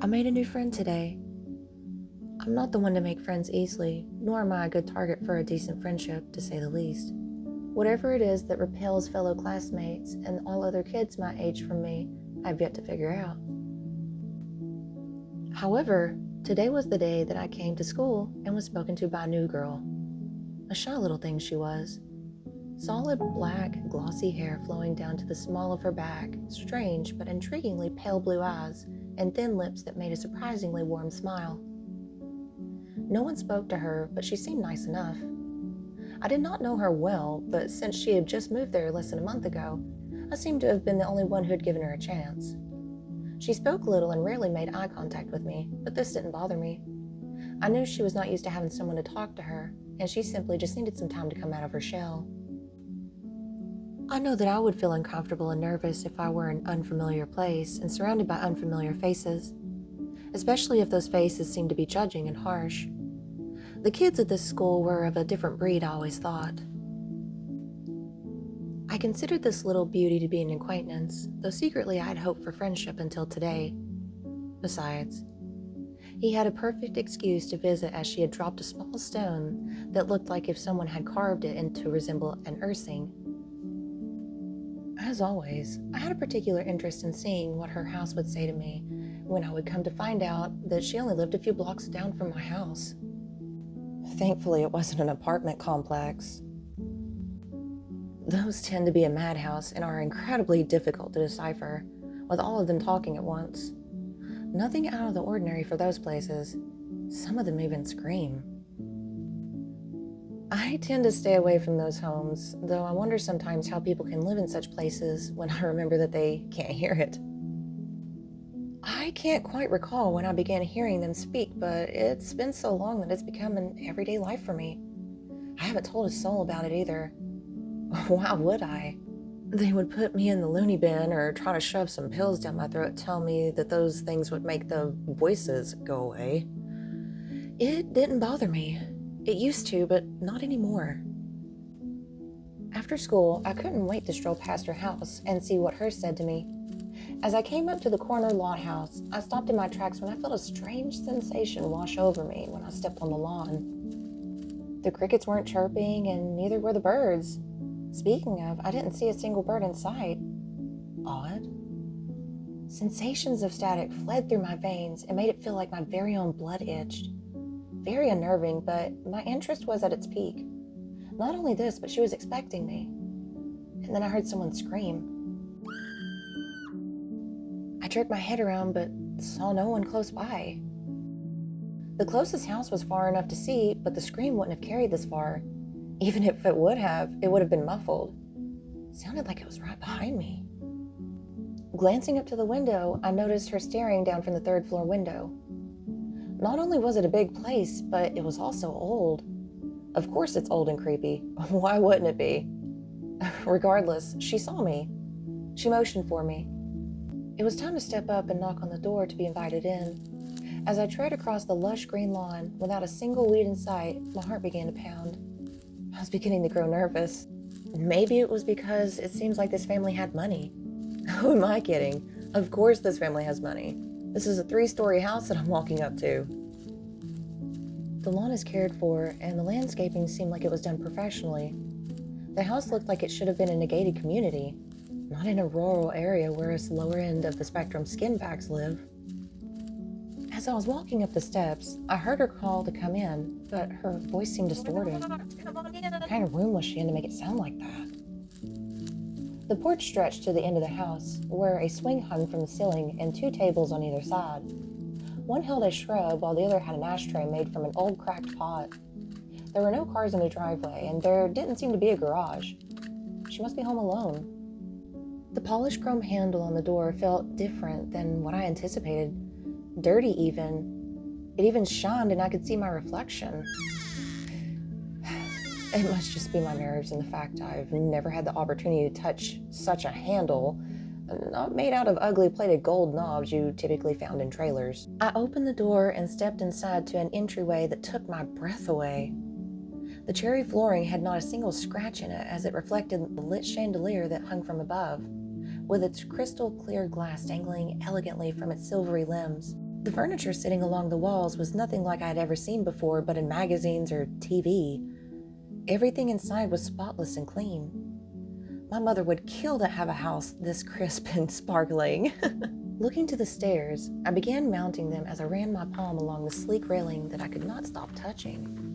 I made a new friend today. I'm not the one to make friends easily, nor am I a good target for a decent friendship, to say the least. Whatever it is that repels fellow classmates and all other kids my age from me, I've yet to figure out. However, today was the day that I came to school and was spoken to by a new girl. A shy little thing she was. Solid black, glossy hair flowing down to the small of her back, strange but intriguingly pale blue eyes, and thin lips that made a surprisingly warm smile. No one spoke to her, but she seemed nice enough. I did not know her well, but since she had just moved there less than a month ago, I seemed to have been the only one who had given her a chance. She spoke little and rarely made eye contact with me, but this didn't bother me. I knew she was not used to having someone to talk to her, and she simply just needed some time to come out of her shell. I know that I would feel uncomfortable and nervous if I were in an unfamiliar place and surrounded by unfamiliar faces, especially if those faces seemed to be judging and harsh. The kids at this school were of a different breed, I always thought. I considered this little beauty to be an acquaintance, though secretly I had hoped for friendship until today. Besides, he had a perfect excuse to visit, as she had dropped a small stone that looked like if someone had carved it in to resemble an ursing. As always, I had a particular interest in seeing what her house would say to me when I would come to find out that she only lived a few blocks down from my house. Thankfully, it wasn't an apartment complex. Those tend to be a madhouse and are incredibly difficult to decipher, with all of them talking at once. Nothing out of the ordinary for those places. Some of them even scream. I tend to stay away from those homes, though I wonder sometimes how people can live in such places when I remember that they can't hear it. I can't quite recall when I began hearing them speak, but it's been so long that it's become an everyday life for me. I haven't told a soul about it either. Why would I? They would put me in the loony bin or try to shove some pills down my throat, tell me that those things would make the voices go away. It didn't bother me. It used to, but not anymore. After school, I couldn't wait to stroll past her house and see what hers said to me. As I came up to the corner lot house, I stopped in my tracks when I felt a strange sensation wash over me when I stepped on the lawn. The crickets weren't chirping, and neither were the birds. Speaking of, I didn't see a single bird in sight. Odd. Sensations of static fled through my veins and made it feel like my very own blood itched. Very unnerving, but my interest was at its peak. Not only this, but she was expecting me. And then I heard someone scream. I jerked my head around, but saw no one close by. The closest house was far enough to see, but the scream wouldn't have carried this far. Even if it would have been muffled. It sounded like it was right behind me. Glancing up to the window, I noticed her staring down from the third-floor window. Not only was it a big place, but it was also old. Of course it's old and creepy. Why wouldn't it be? Regardless, she saw me. She motioned for me. It was time to step up and knock on the door to be invited in. As I tread across the lush green lawn, without a single weed in sight, my heart began to pound. I was beginning to grow nervous. Maybe it was because it seems like this family had money. Who am I kidding? Of course this family has money. This is a 3-story house that I'm walking up to. The lawn is cared for, and the landscaping seemed like it was done professionally. The house looked like it should have been in a gated community, not in a rural area where us lower end of the spectrum skinbacks live. As I was walking up the steps, I heard her call to come in, but her voice seemed distorted. What kind of room was she in to make it sound like that? The porch stretched to the end of the house, where a swing hung from the ceiling and 2 tables on either side. One held a shrub, while the other had an ashtray made from an old cracked pot. There were no cars in the driveway, and there didn't seem to be a garage. She must be home alone. The polished chrome handle on the door felt different than what I anticipated. Dirty even. It even shined and I could see my reflection. It must just be my nerves and the fact I've never had the opportunity to touch such a handle, not made out of ugly plated gold knobs you typically found in trailers. I opened the door and stepped inside to an entryway that took my breath away. The cherry flooring had not a single scratch in it as it reflected the lit chandelier that hung from above, with its crystal clear glass dangling elegantly from its silvery limbs. The furniture sitting along the walls was nothing like I'd ever seen before but in magazines or TV. Everything inside was spotless and clean. My mother would kill to have a house this crisp and sparkling. Looking to the stairs, I began mounting them as I ran my palm along the sleek railing that I could not stop touching.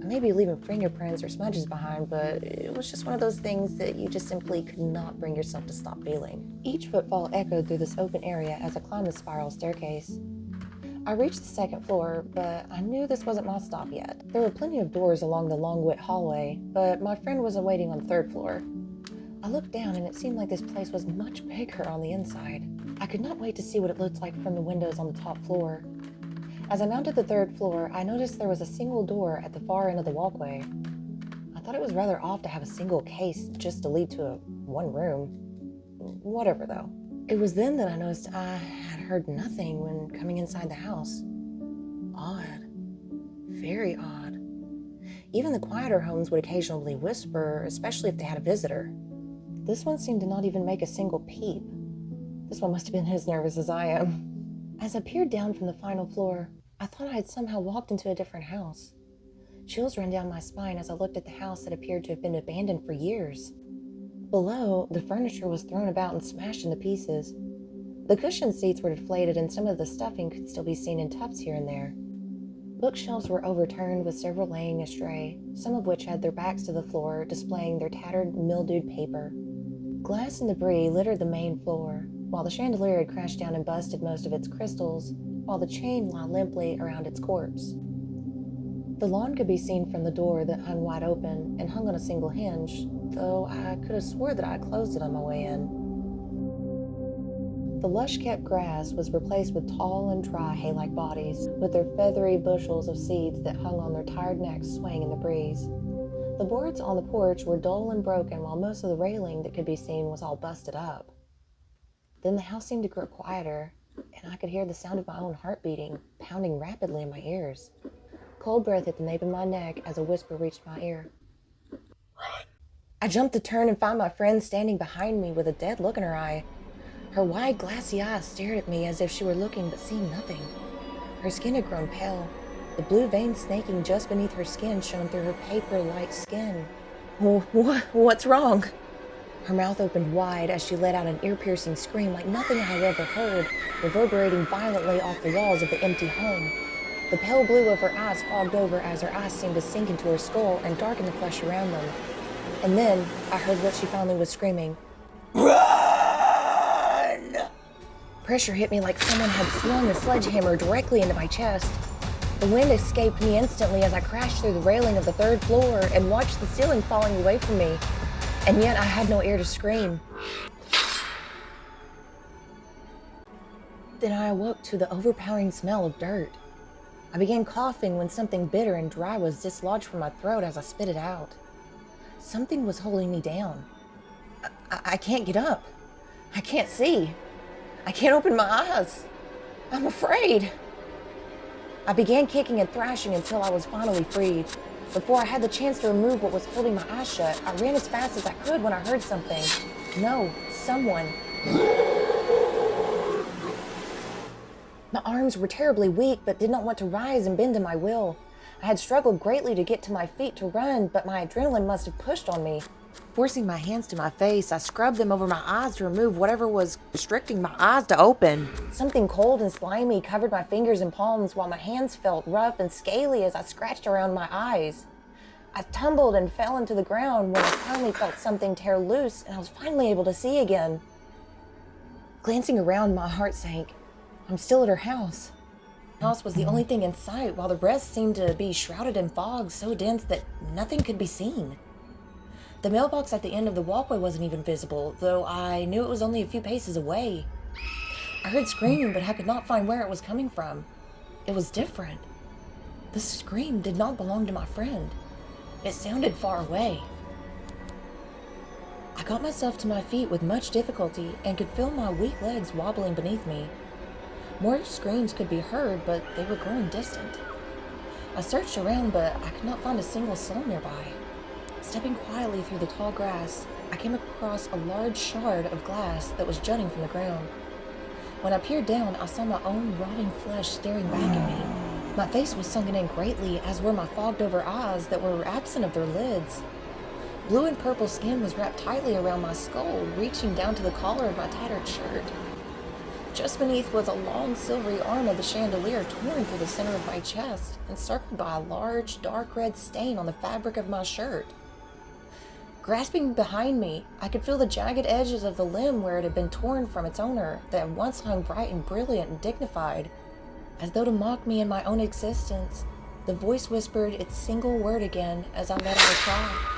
I may be leaving fingerprints or smudges behind, but it was just one of those things that you just simply could not bring yourself to stop feeling. Each footfall echoed through this open area as I climbed the spiral staircase. I reached the second floor, but I knew this wasn't my stop yet. There were plenty of doors along the long wet hallway, but my friend was awaiting on the third floor. I looked down and it seemed like this place was much bigger on the inside. I could not wait to see what it looked like from the windows on the top floor. As I mounted the third floor, I noticed there was a single door at the far end of the walkway. I thought it was rather odd to have a single case just to lead to one room. Whatever though. It was then that I noticed I had heard nothing when coming inside the house. Odd. Very odd. Even the quieter homes would occasionally whisper, especially if they had a visitor. This one seemed to not even make a single peep. This one must have been as nervous as I am. As I peered down from the final floor, I thought I had somehow walked into a different house. Chills ran down my spine as I looked at the house that appeared to have been abandoned for years. Below, the furniture was thrown about and smashed into pieces. The cushioned seats were deflated and some of the stuffing could still be seen in tufts here and there. Bookshelves were overturned with several laying astray, some of which had their backs to the floor, displaying their tattered, mildewed paper. Glass and debris littered the main floor, while the chandelier had crashed down and busted most of its crystals, while the chain lay limply around its corpse. The lawn could be seen from the door that hung wide open and hung on a single hinge, though I could have swore that I had closed it on my way in. The lush-kept grass was replaced with tall and dry hay-like bodies, with their feathery bushels of seeds that hung on their tired necks swaying in the breeze. The boards on the porch were dull and broken, while most of the railing that could be seen was all busted up. Then the house seemed to grow quieter, and I could hear the sound of my own heart beating, pounding rapidly in my ears. Cold breath hit the nape of my neck as a whisper reached my ear. Run. I jumped to turn and found my friend standing behind me with a dead look in her eye. Her wide, glassy eyes stared at me as if she were looking but seeing nothing. Her skin had grown pale. The blue veins snaking just beneath her skin shone through her paper-like skin. What's wrong? Her mouth opened wide as she let out an ear-piercing scream like nothing I had ever heard, reverberating violently off the walls of the empty home. The pale blue of her eyes fogged over as her eyes seemed to sink into her skull and darken the flesh around them. And then I heard what she finally was screaming. Run! Pressure hit me like someone had swung a sledgehammer directly into my chest. The wind escaped me instantly as I crashed through the railing of the third floor and watched the ceiling falling away from me. And yet I had no air to scream. Then I awoke to the overpowering smell of dirt. I began coughing when something bitter and dry was dislodged from my throat as I spit it out. Something was holding me down. I can't get up. I can't see. I can't open my eyes. I'm afraid. I began kicking and thrashing until I was finally freed. Before I had the chance to remove what was holding my eyes shut, I ran as fast as I could when I heard something. No, someone. My arms were terribly weak, but did not want to rise and bend to my will. I had struggled greatly to get to my feet to run, but my adrenaline must have pushed on me. Forcing my hands to my face, I scrubbed them over my eyes to remove whatever was restricting my eyes to open. Something cold and slimy covered my fingers and palms while my hands felt rough and scaly as I scratched around my eyes. I tumbled and fell into the ground when I finally felt something tear loose and I was finally able to see again. Glancing around, my heart sank. I'm still at her house. The house was the only thing in sight, while the rest seemed to be shrouded in fog so dense that nothing could be seen. The mailbox at the end of the walkway wasn't even visible, though I knew it was only a few paces away. I heard screaming, but I could not find where it was coming from. It was different. The scream did not belong to my friend. It sounded far away. I got myself to my feet with much difficulty and could feel my weak legs wobbling beneath me. More screams could be heard, but they were growing distant. I searched around, but I could not find a single soul nearby. Stepping quietly through the tall grass, I came across a large shard of glass that was jutting from the ground. When I peered down, I saw my own rotting flesh staring back at me. My face was sunken in greatly, as were my fogged-over eyes that were absent of their lids. Blue and purple skin was wrapped tightly around my skull, reaching down to the collar of my tattered shirt. Just beneath was a long silvery arm of the chandelier torn through the center of my chest, encircled by a large, dark red stain on the fabric of my shirt. Grasping behind me, I could feel the jagged edges of the limb where it had been torn from its owner that had once hung bright and brilliant and dignified. As though to mock me in my own existence, the voice whispered its single word again as I let out a cry.